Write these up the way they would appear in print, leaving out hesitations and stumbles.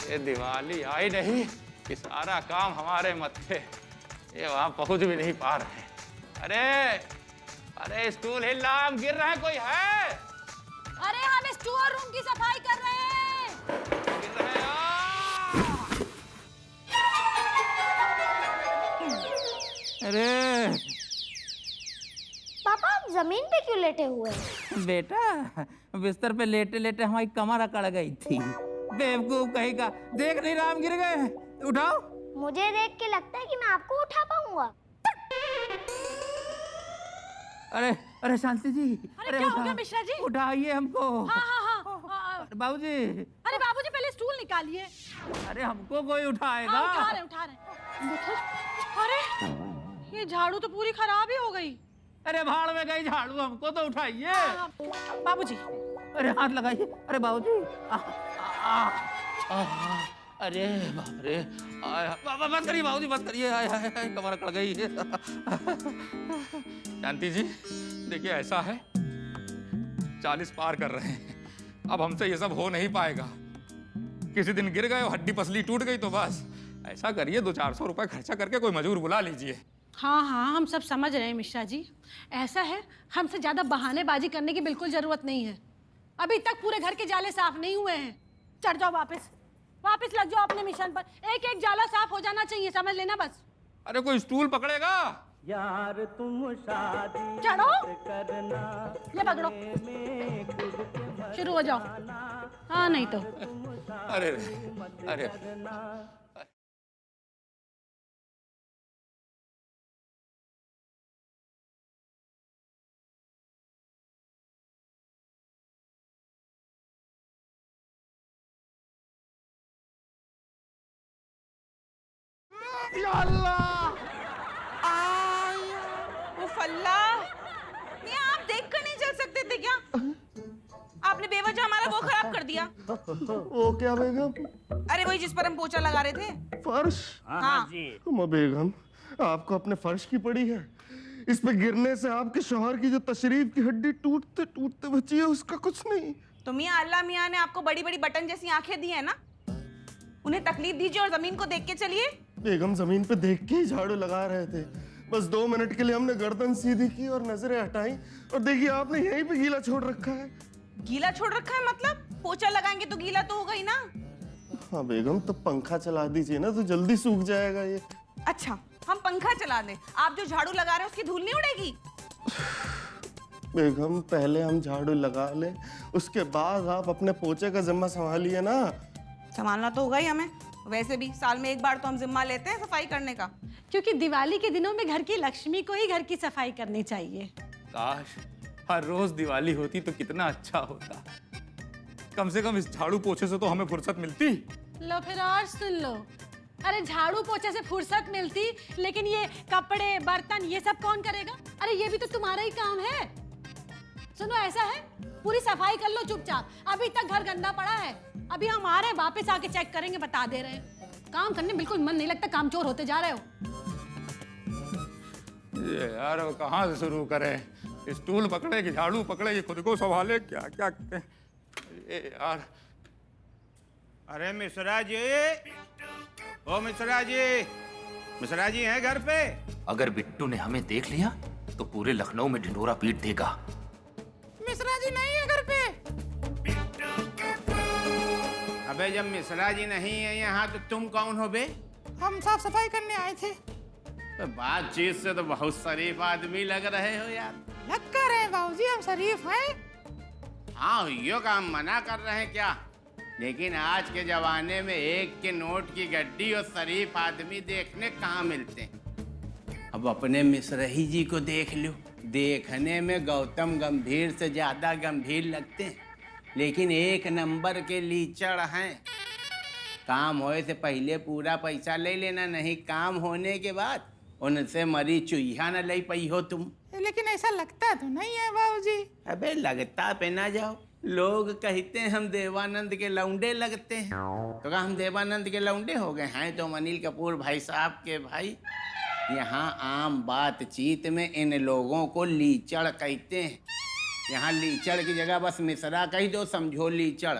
ये दिवाली आई नहीं कि सारा काम हमारे मत्थे, ये वहां पहुंच भी नहीं पा रहे। अरे अरे स्टूल हिल रहा, हम गिर रहे हैं, कोई है? अरे हम स्टोर रूम की सफाई कर रहे हैं। गिर रहे हैं। अरे पापा आप जमीन पे क्यों लेटे हुए हैं? बेटा बिस्तर पे लेटे लेटे हमारी कमर अकड़ गई थी। बेवकूफ कहीं का, देख नहीं रहा हम गिर गए। उठाओ। मुझे देख के लगता है कि मैं आपको उठा पाऊंगा। अरे अरे शांति जी, अरे क्या हो गया मिश्रा जी? उठाइए हमको। हाँ हाँ हाँ। बाबूजी। अरे बाबूजी पहले स्टूल निकालिए। अरे हमको कोई उठाएगा? हाँ, उठा रहे। अरे ये झाड़ू तो पूरी खराब ही हो गई। अरे भाड़ में गई झाड़ू, हमको तो उठाइए। बाबूजी। अरे हाथ लगाइए। अरे बाबूजी। अरे बाप रे, बस करिए बाबूजी, बस करिए। कमर अकड़ गई। शांति जी देखिए, ऐसा है 40 पार कर रहे हैं, अब हमसे ये सब हो नहीं पाएगा। किसी दिन गिर गए, हड्डी पसली टूट गई तो बस। ऐसा करिए 200-400 रुपए खर्चा करके कोई मजदूर बुला लीजिए। हाँ हाँ हम सब समझ रहे हैं मिश्रा जी। ऐसा है हमसे ज्यादा बहानेबाजी करने की बिल्कुल जरूरत नहीं है। अभी तक पूरे घर के जाले साफ नहीं हुए हैं। चढ़ जाओ, वापस लग जाओ अपने मिशन पर। एक एक जाला साफ हो जाना चाहिए, समझ लेना बस। अरे कोई स्टूल पकड़ेगा? यार तुम शादी चढ़ो, करना, ये पकड़ो, शुरू हो जाओ। हाँ नहीं तो। अरे अरे या अल्लाह! ये आप देखकर नहीं चल सकते थे क्या? आपने बेवजह हमारा वो खराब कर दिया। वो क्या बेगम? अरे वही जिस पर हम पोछा लगा रहे थे। फर्श? हाँ बेगम, आपको अपने फर्श की पड़ी है। इस पे गिरने से आपके शौहर की जो तशरीफ की हड्डी टूटते टूटते बची है, उसका कुछ नहीं। तो मियाँ अल्लाह मियाँ ने आपको बड़ी बड़ी बटन जैसी आंखें दी है ना, उन्हें तकलीफ दीजिए और जमीन को देख के चलिए। बेगम जमीन पे देख के ही झाड़ू लगा रहे थे। बस 2 मिनट के लिए हमने गर्दन सीधी की और नजरें हटाई, और देखिए आपने यहीं पे गीला छोड़ रखा है। गीला छोड़ रखा है मतलब? पोछा लगाएंगे तो गीला तो होगा ही ना। हाँ बेगम, तो पंखा चला दीजिए ना, तो जल्दी सूख जाएगा ये। अच्छा हम पंखा चला दें, आप जो झाड़ू लगा रहे हैं उसकी धूल नहीं उड़ेगी? बेगम पहले हम झाड़ू लगा ले, उसके बाद आप अपने पोछे का जिम्मा संभालिए ना। संभालना तो होगा ही हमें। वैसे भी साल में एक बार तो हम जिम्मा लेते हैं सफाई करने का। क्योंकि दिवाली के दिनों में घर की लक्ष्मी को ही घर की सफाई करनी चाहिए। काश हर रोज दिवाली होती तो कितना अच्छा होता। कम से कम इस झाड़ू पोछे से तो हमें फुर्सत मिलती। लो फिर और सुन लो। अरे झाड़ू पोछे से फुर्सत मिलती, लेकिन ये कपड़े बर्तन ये सब कौन करेगा? अरे ये भी तो तुम्हारा ही काम है। सुनो ऐसा है, पूरी सफाई कर लो चुपचाप। अभी तक घर गंदा पड़ा है। अभी हम आ रहे हैं, वापस आके चेक करेंगे, बता दे रहे हैं। काम करने बिल्कुल मन नहीं लगता, कामचोर होते जा रहे हो। ये यार वो कहाँ से शुरू करें? स्टूल पकड़े कि झाड़ू पकड़े, ये खुद को संभाले, क्या क्या करते हैं ये यार। अरे मिश्रा जी, ओ मिश्रा जी हैं घर पे? अगर बिट्टू ने हमें देख लिया तो पूरे लखनऊ में ढिंढोरा पीट देगा। मिश्रा जी नहीं है घर पे। अबे जब मिश्रा जी नहीं है यहाँ तो तुम कौन हो बे? हम साफ सफाई करने आए थे। तो बातचीत से तो बहुत शरीफ आदमी लग रहे हो यार। लग कर रहे बाबूजी, हम शरीफ हैं। हाँ यो काम मना कर रहे हैं क्या? लेकिन आज के जमाने में 1 के नोट की गड्डी और शरीफ आदमी देखने कहाँ मिलते हैं। अब अपने मिश्रही जी को देख लो, देखने में गौतम गंभीर से ज्यादा गंभीर लगते हैं, लेकिन 1 नंबर के लीचड़ हैं। काम होए से पहले पूरा पैसा ले लेना, नहीं काम होने के बाद उनसे मरी चुईया न ले पाई हो तुम। लेकिन ऐसा लगता तो नहीं है बाबूजी। अबे लगता पे ना जाओ, लोग कहते हैं हम देवानंद के लौंडे लगते हैं। तो क्या हम देवानंद के लौंडे हो गए हैं? तो अनिल कपूर भाई साहब के भाई। यहाँ आम बातचीत में इन लोगों को लीचड़ कहते हैं। यहाँ लीचड़ की जगह बस मिश्रा कह दो, समझो लीचड़।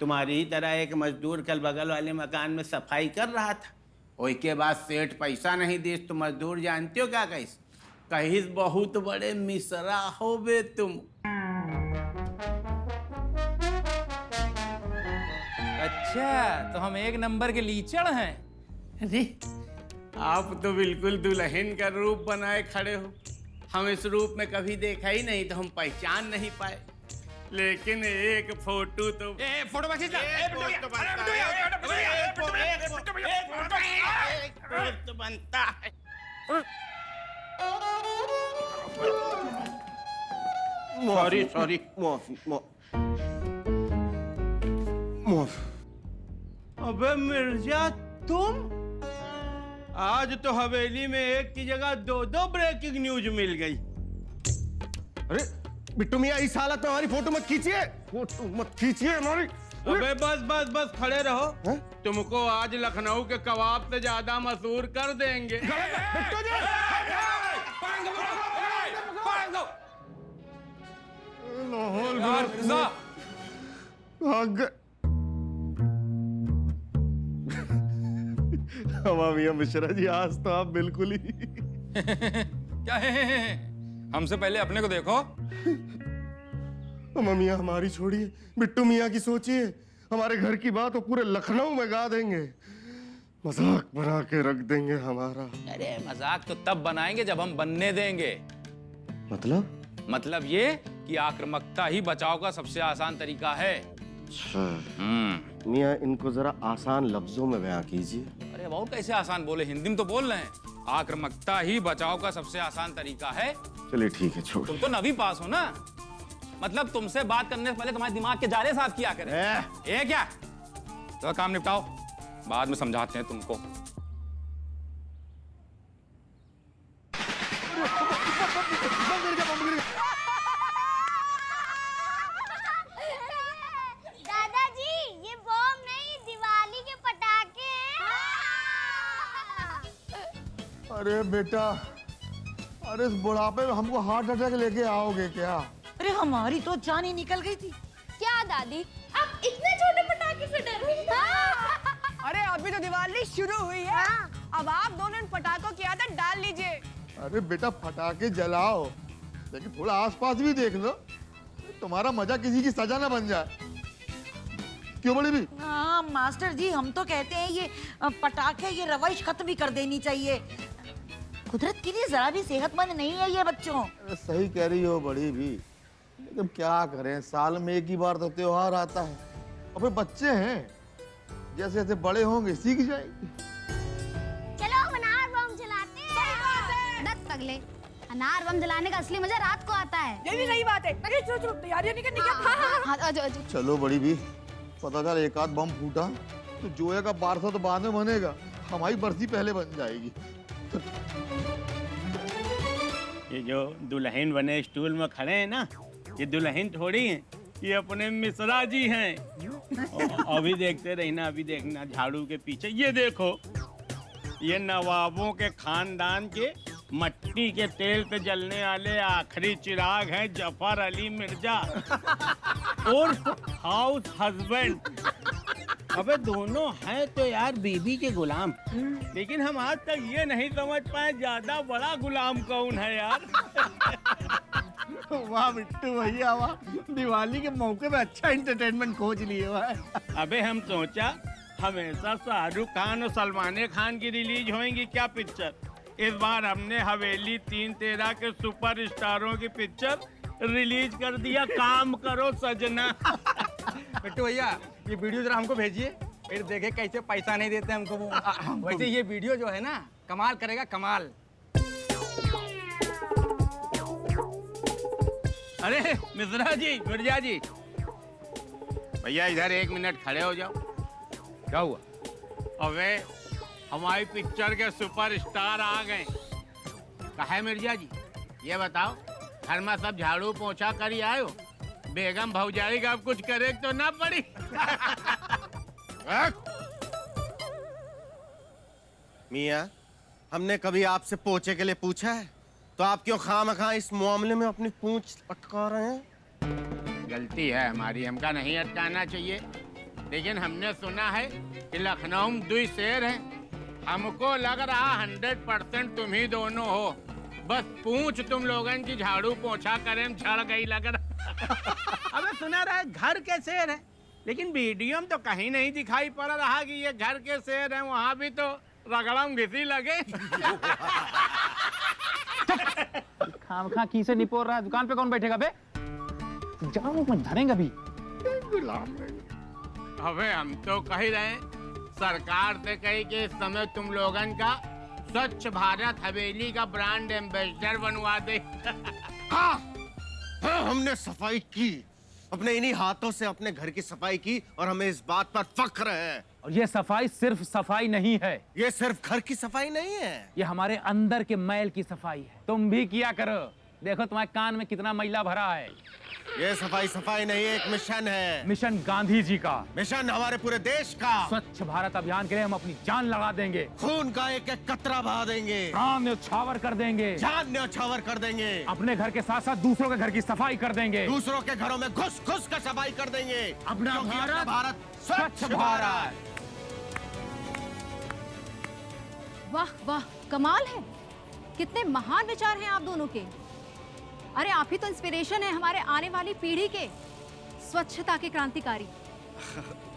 तुम्हारी ही तरह एक मजदूर कल बगल वाले मकान में सफाई कर रहा था। ओई के बाद सेठ पैसा नहीं दिस तो मजदूर जानते हो क्या कहिस? कहिस बहुत बड़े मिसरा हो बे तुम। अच्छा, तो हम एक नंबर के लीचड़ हैं। अरे आप तो बिल्कुल दुल्हन का रूप बनाए खड़े हो। हम इस रूप में कभी देखा ही नहीं तो हम पहचान नहीं पाए। लेकिन एक फोटो तो फोटो खींच तो बनता है। सॉरी सॉरी माफी अबे मिर्जा तुम, आज तो हवेली में एक की जगह दो दो ब्रेकिंग न्यूज मिल गई। अरे बिट्टू मियाँ, इस हालत में हमारी फोटो मत खींचिए, फोटो मत खींचिए हमारी। अबे बस बस बस खड़े रहो। हैं? तुमको आज लखनऊ के कबाब से ज्यादा मशहूर कर देंगे। बिट्टू जी! भाग गए। हमारा मियाँ मिश्रा जी, आज तो आप बिल्कुल ही क्या है? हमसे पहले अपने को देखो। हमारा मियाँ हमारी छोड़िए, बिट्टू मियाँ की सोचिए। हमारे घर की बात वो पूरे लखनऊ में गा देंगे, मजाक बना के रख देंगे हमारा। अरे मजाक तो तब बनाएंगे जब हम बनने देंगे। मतलब ये कि आक्रामकता ही बचाव का सबसे आसान तरीका है। मियाँ, इनको जरा आसान लफ्जों में बयां कीजिए। अरे बहुत कैसे आसान बोले, हिंदी में तो बोल रहे हैं। आक्रामकता ही बचाव का सबसे आसान तरीका है। चलिए ठीक है, छोड़। तुम तो नवी पास हो ना, मतलब तुमसे बात करने से पहले तुम्हारे दिमाग के जाले साफ किया करें। ये क्या? तो काम निपटाओ, बाद में समझाते हैं तुमको। दादाजी, ये बम नहीं, दिवाली के पटाखे हैं। अरे बेटा, अरे इस बुढ़ापे में हमको हार्ट अटैक लेके आओगे क्या? अरे हमारी तो जान ही निकल गई थी। क्या दादी, आप इतने छोटे पटाखे से डर रही हैं? अरे अभी तो दिवाली शुरू हुई है। अब आप दोनों इन पटाखों की आदत डाल लीजिए। अरे बेटा, पटाखे जलाओ, लेकिन थोड़ा आसपास भी देख लो, तुम्हारा मजा किसी की सजा ना बन जाए। क्यों बड़ी भी? हाँ मास्टर जी, हम तो कहते हैं ये पटाखे, ये रवाइश खत्म ही कर देनी चाहिए। कुदरत के लिए जरा भी सेहतमंद नहीं है ये बच्चों। अरे सही कह रही हो बड़ी भी, लेकिन क्या करें, साल में एक ही बार तो त्योहार आता है। और फिर बच्चे हैं, जैसे जैसे बड़े होंगे सीख जाएंगे। चलो अनार बम जलाते हैं। दत्त पगले, अनार बम जलाने का असली मजा रात को आता है। ये भी सही बात है। अरे चलो चलो, तैयारियां नहीं करनी क्या? हाँ, आजो आजो। चलो बड़ी भी, पता चल एक आध बम फूटा तो जोया का बारसा तो बाद में बनेगा, हमारी बरसी पहले बन जाएगी। ये जो दुल्हन बने स्टूल में खड़े हैं ना, ये दुल्हन थोड़ी हैं, ये अपने मिश्रा जी हैं। अभी देखते रहना, अभी देखना झाड़ू के पीछे। ये देखो, ये नवाबों के खानदान के मट्टी के तेल पे जलने वाले आखिरी चिराग हैं जफर अली मिर्जा और हाउस हस्बैंड। अबे दोनों हैं तो यार बीबी के गुलाम, लेकिन हम आज तक ये नहीं समझ पाए ज्यादा बड़ा गुलाम कौन है यार। वाह बिट्टू भैया वाह, दिवाली के मौके पे अच्छा एंटरटेनमेंट खोज लिए वाह। अबे हम सोचा हमेशा शाहरुख खान और सलमान खान की रिलीज होएंगी क्या पिक्चर, इस बार हमने हवेली 3-13 के सुपर स्टारों की पिक्चर रिलीज कर दिया। काम करो सजना। बिट्टू भैया, ये वीडियो जरा हमको भेजिए, फिर देखे कैसे पैसा नहीं देते हमको वो। वैसे ये वीडियो जो है ना, कमाल करेगा, कमाल। अरे मिश्रा जी, मिर्जा जी, भैया इधर 1 मिनट खड़े हो जाओ। क्या हुआ? अबे हमारी पिक्चर के सुपर स्टार आ गए। कहा है मिर्जा जी, ये बताओ, घर में सब झाड़ू पोछा कर ही आयो, बेगम भौजाई का अब कुछ करे तो ना पड़ी। मियाँ, हमने कभी आपसे पोछे के लिए पूछा है? तो आप क्यों खामखा इस मामले में अपनी पूंछ अटका रहे हैं? गलती है हमारी, हमका नहीं अटकाना चाहिए। लेकिन हमने सुना है कि लखनऊ में 2 शेर हैं। हमको लग रहा 100% तुम ही दोनों हो। बस पूछ तुम लोगन की झाड़ू पोछा करे में झड़ गई लग रहा। अबे सुना रहा है घर के शेर है, लेकिन वीडियो में तो कहीं नहीं दिखाई पड़ रहा कि ये घर के शेर हैं। वहाँ भी तो रगड़म घिसी लगे। खामखा की से निपोर रहा है। दुकान पे कौन बैठेगा बे? जाओ मत धरेंगे अभी। अबे हम तो कह रहे हैं सरकार से कही कि इस समय तुम लोगन का स्वच्छ भारत हवेली का ब्रांड एम्बेसडर बनवा दे। हाँ, हाँ, हमने सफाई की, अपने इन्हीं हाथों से अपने घर की सफाई की और हमें इस बात पर फख्र है। और ये सफाई सिर्फ सफाई नहीं है, ये सिर्फ घर की सफाई नहीं है, ये हमारे अंदर के मैल की सफाई है। तुम भी किया करो। देखो तुम्हारे कान में कितना मैला भरा है। ये सफाई सफाई नहीं है, एक मिशन है। मिशन गांधी जी का, मिशन हमारे पूरे देश का। स्वच्छ भारत अभियान के लिए हम अपनी जान लगा देंगे, खून का एक एक कतरा बहा देंगे, प्राण न्यौछावर कर देंगे, जान न्यौछावर कर देंगे, अपने घर के साथ साथ दूसरों के घर की सफाई कर देंगे, दूसरों के घरों में घुस घुस कर सफाई कर देंगे। अपना भारत भारत स्वच्छ भारत। वाह वाह, कमाल है। कितने महान विचार हैं आप दोनों के। अरे आप ही तो इंस्पिरेशन है हमारे आने वाली पीढ़ी के, स्वच्छता के क्रांतिकारी।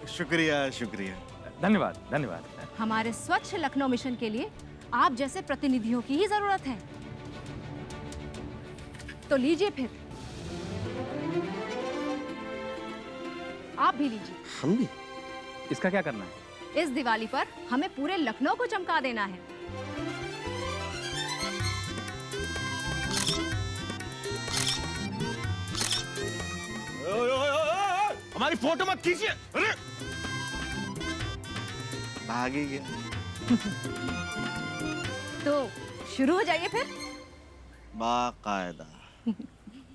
शुक्रिया शुक्रिया। धन्यवाद धन्यवाद। हमारे स्वच्छ लखनऊ मिशन के लिए आप जैसे प्रतिनिधियों की ही जरूरत है। तो लीजिए फिर, आप भी लीजिए। हम भी? इसका क्या करना है? इस दिवाली पर हमें पूरे लखनऊ को चमका देना है। हमारी फोटो मत खींचिए। अरे भाग ही गया। तो शुरू हो जाइए फिर। बाकायदा।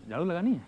झाड़ू लगानी है?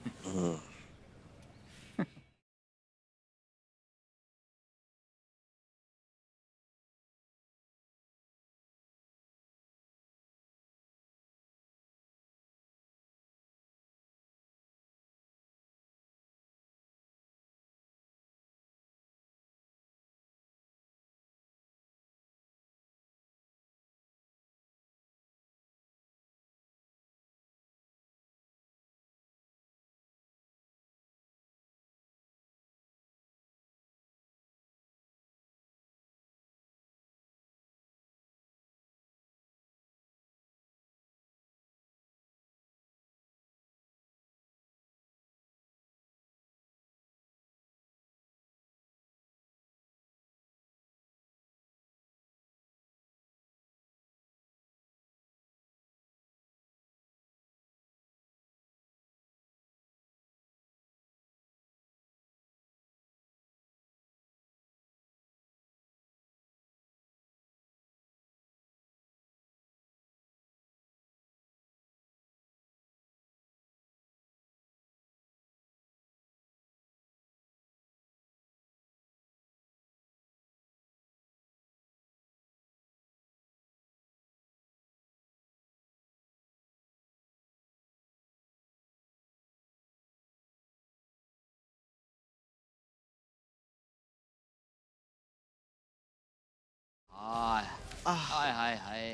हाय हाय हाय।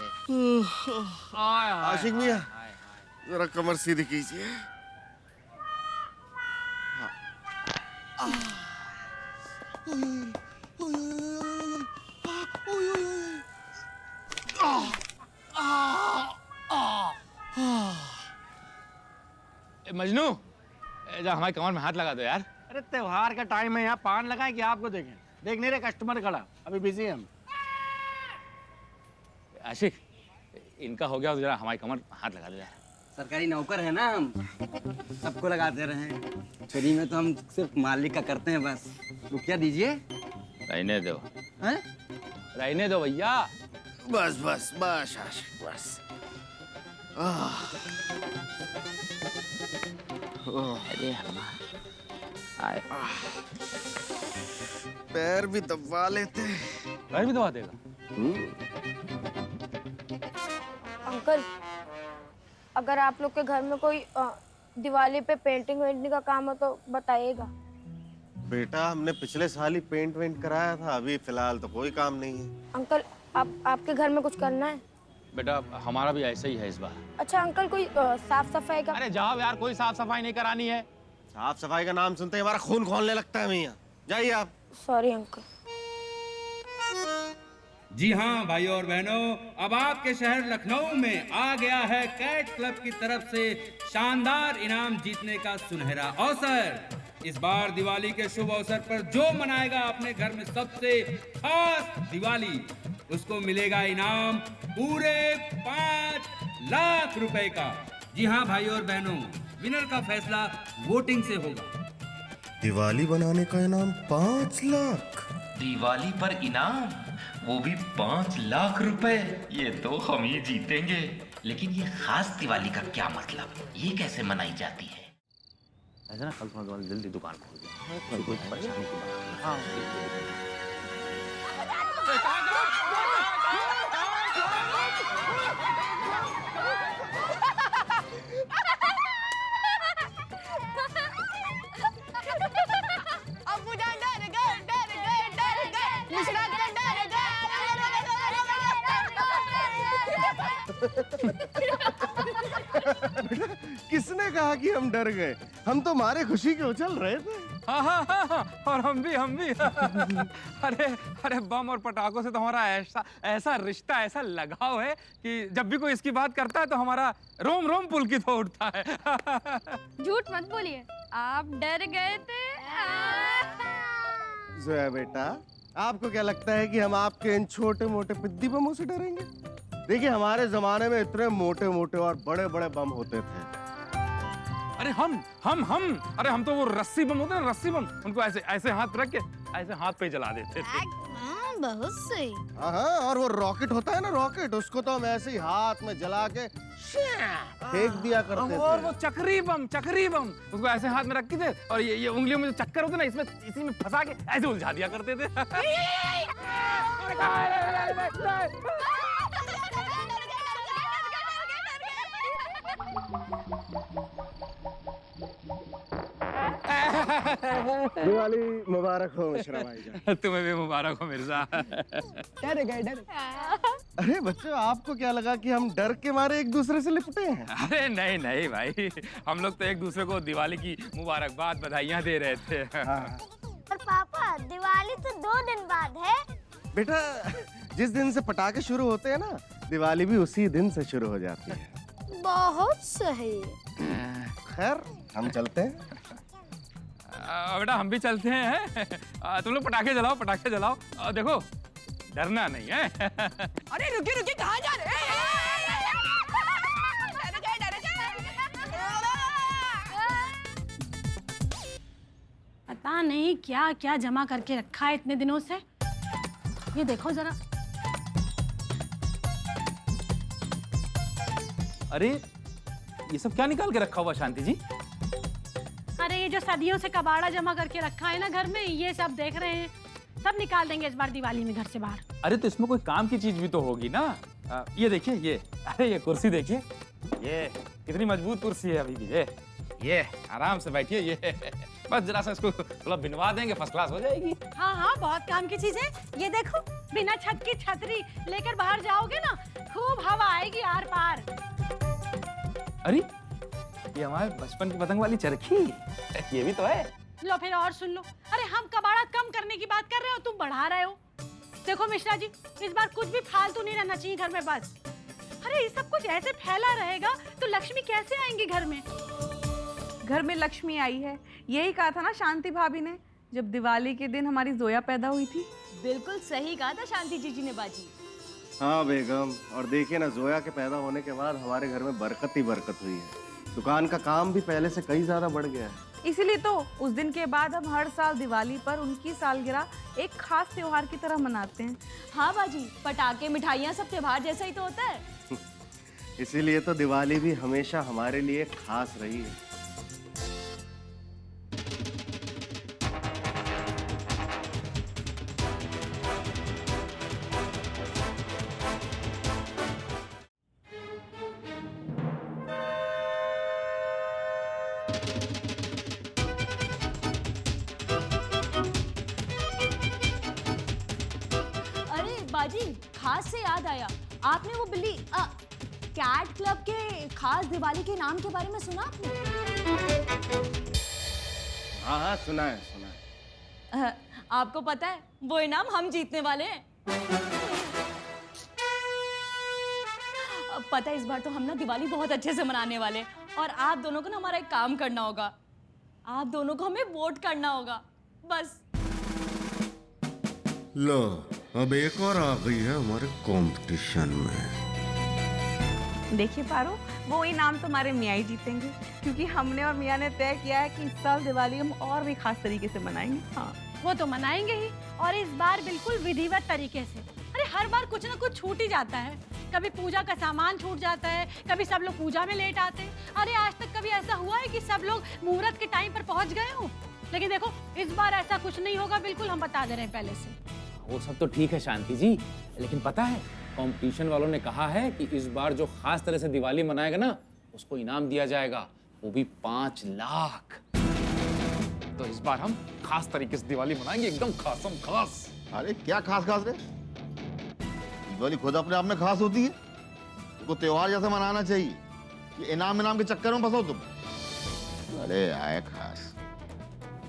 आशिक मियां, जरा कमर सीधी कीजिए। मजनू, जा हमारे कमर में हाथ लगा दो यार। अरे त्योहार का टाइम है, यहाँ पान लगाए कि आपको देखें? देख नहीं रहे कस्टमर खड़ा, अभी बिजी है हम। आशिक, इनका हो गया तो जरा हमारी कमर हाथ लगा दो यार। सरकारी नौकर है ना हम, सबको लगाते रहे। फ्री में तो हम सिर्फ मालिक का करते हैं बस। रुपया दीजिए। रहने दो, हैं? रहने दो भैया। बस बस बस आशिक बस। अरे आए। पैर भी दबा लेते। पैर भी दबा देगा? अंकल, अगर आप लोग के घर में कोई दिवाली पे पेंटिंग वेंटिंग का काम हो तो बताइएगा। बेटा हमने पिछले साल ही पेंट वेंट कराया था, अभी फिलहाल तो कोई काम नहीं है। अंकल आपके घर में कुछ करना है? बेटा हमारा भी ऐसा ही है इस बार। अच्छा अंकल कोई साफ सफाई का? अरे जाओ यार, कोई साफ सफाई नहीं करानी है। साफ सफाई का नाम सुनते ही हमारा खून खौलने लगता है भैया। जाइए आप। Sorry uncle. जी हाँ भाइयों और बहनों, अब आपके शहर लखनऊ में आ गया है कैट क्लब की तरफ से शानदार इनाम जीतने का सुनहरा अवसर। इस बार दिवाली के शुभ अवसर पर जो मनाएगा अपने घर में सबसे खास दिवाली, उसको मिलेगा इनाम पूरे 5 लाख रुपए का। जी हाँ भाइयों और बहनों, विनर का फैसला वोटिंग से होगा। दिवाली बनाने का इनाम 5 लाख। दिवाली पर इनाम, वो भी 5 लाख रुपए। ये तो हम ही जीतेंगे। लेकिन ये खास दिवाली का क्या मतलब, ये कैसे मनाई जाती है? ऐसा ना, कल थोड़ा जल्दी दुकान खोल दे, कोई परेशानी की बात नहीं। किसने कहा कि हम डर गए? हम तो मारे खुशी के उछल रहे थे। हाँ, और हम भी अरे अरे बम और पटाखों से तो हमारा ऐसा रिश्ता, ऐसा लगाव है कि जब भी कोई इसकी बात करता है तो हमारा रोम रोम पुलकित हो उठता है। झूठ मत बोलिए, आप डर गए थे। जोया बेटा, आपको क्या लगता है कि हम आपके इन छोटे मोटे पिद्दी बमों से डरेंगे? देखिए हमारे जमाने में इतने मोटे मोटे और बड़े बड़े बम होते थे। अरे अरे हम तो वो रस्सी बम होते हैं ना, रस्सी बम, उनको ऐसे ऐसे हाथ रख के ऐसे हाथ पे जला देते थे। बहुत सही। हाँ, और वो रॉकेट होता है ना, रॉकेट, उसको तो हम ऐसे ही हाथ में जला के फेंक दिया करते थे। और वो चक्री बम उसको ऐसे हाथ में रखते थे और ये उंगलियों में जो चक्कर होते ना, इसमें इसी में फंसा के ऐसे उलझा दिया करते थे। दिवाली मुबारक हो मिश्रा भाईजान। तुम्हें भी मुबारक हो मिर्जा। डर गए। अरे बच्चों, आपको क्या लगा कि हम डर के मारे एक दूसरे से लिपटे हैं? अरे नहीं भाई, हम लोग तो एक दूसरे को दिवाली की मुबारकबाद, बधाइयाँ दे रहे थे। और पापा, दिवाली तो 2 दिन बाद है। बेटा, जिस दिन से पटाखे शुरू होते हैं ना, दिवाली भी उसी दिन से शुरू हो जाती है। बहुत सही। खैर, हम चलते हैं। बेटा हम भी चलते हैं। तुम लोग पटाखे जलाओ। देखो डरना नहीं है। अरे रुकिए, कहाँ जा रहे हैं? पता नहीं क्या क्या जमा करके रखा है इतने दिनों से। ये देखो जरा। अरे ये सब क्या निकाल के रखा हुआ शांति जी? अरे ये जो सदियों से कबाड़ा जमा करके रखा है ना घर में, ये सब देख रहे हैं, सब निकाल देंगे इस बार दिवाली में घर से बाहर। अरे तो इसमें कोई काम की चीज भी तो होगी ना। ये देखिए, ये अरे ये कुर्सी देखिए, ये कितनी मजबूत कुर्सी है। अभी भी ये आराम से बैठिए। ये बस जरा सा इसको थोड़ा बिनवा देंगे, फर्स्ट क्लास हो जाएगी। हाँ, बहुत काम की चीज है। ये देखो, बिना छत की छतरी लेकर बाहर जाओगे ना, खूब हवा आएगी आर पार। अरे ये हमारे बचपन की पतंग वाली चरखी, ये भी तो है। लो फिर और सुन लो। अरे हम कबाड़ा कम करने की बात कर रहे हो, तुम बढ़ा रहे हो। देखो मिश्रा जी, इस बार कुछ भी फालतू नहीं रहना चाहिए घर में बस। अरे ये सब कुछ ऐसे फैला रहेगा तो लक्ष्मी कैसे आएंगी घर में? घर में लक्ष्मी आई है, यही कहा था ना शांति भाभी ने जब दिवाली के दिन हमारी जोया पैदा हुई थी। बिल्कुल सही कहा था शांति जीजी ने बाजी। हाँ बेगम, और देखिए ना, जोया के पैदा होने के बाद हमारे घर में बरकत ही बरकत हुई है। दुकान का काम भी पहले से कई ज्यादा बढ़ गया है। इसीलिए तो उस दिन के बाद हम हर साल दिवाली पर उनकी सालगिरह एक खास त्योहार की तरह मनाते हैं। हाँ बाजी, पटाखे मिठाइयाँ सब त्योहार जैसा ही तो होता है। इसीलिए तो दिवाली भी हमेशा हमारे लिए खास रही है। बाजी, खास से याद आया, आपने वो बिल्ली कैट क्लब के खास दिवाली के इनाम के बारे में सुना आपने? हाँ हाँ सुना है आपको पता है वो इनाम हम जीतने वाले हैं। पता है इस बार तो हम ना दिवाली बहुत अच्छे से मनाने वाले हैं और आप दोनों को ना हमारा एक काम करना होगा, आप दोनों को हमें वोट करना होगा बस। लो अब एक और आ गई है हमारे कंपटीशन में। देखिए पारो, वो इनाम तुम्हारे मियाँ ही जीतेंगे, क्योंकि हमने और मियाँ ने तय किया है कि इस साल दिवाली हम और भी खास तरीके से मनाएंगे। हाँ वो तो मनाएंगे ही, और इस बार बिल्कुल विधिवत तरीके से। अरे हर बार कुछ ना कुछ छूट ही जाता है, कभी पूजा का सामान छूट जाता है, कभी सब लोग पूजा में लेट आते हैं। अरे आज तक कभी ऐसा हुआ है कि सब लोग मुहूर्त के टाइम पर पहुंच गए हो? लेकिन देखो इस बार ऐसा कुछ नहीं होगा, बिल्कुल हम बता दे रहे हैं पहले से। वो सब तो ठीक है शांति जी, लेकिन पता है कंपटीशन वालों ने कहा है कि इस बार जो खास तरह से दिवाली मनाएगा ना, उसको इनाम दिया जाएगा, वो भी 5 लाख। तो इस बार हम खास तरीके से दिवाली मनाएंगे, एकदम खासम खास। अरे क्या खास खास रे? दिवाली खुद अपने आप में खास होती है, उसको त्योहार जैसा मनाना चाहिए। ये इनाम के चक्कर में फंसो तुम। अरे आए खास।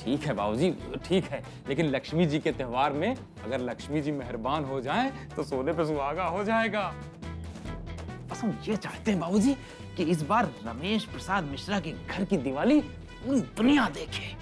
ठीक है बाबूजी, ठीक है, लेकिन लक्ष्मी जी के त्योहार में अगर लक्ष्मी जी मेहरबान हो जाएं तो सोने पे सुहागा हो जाएगा। बस हम ये चाहते हैं बाबूजी कि इस बार रमेश प्रसाद मिश्रा के घर की दिवाली पूरी दुनिया देखे।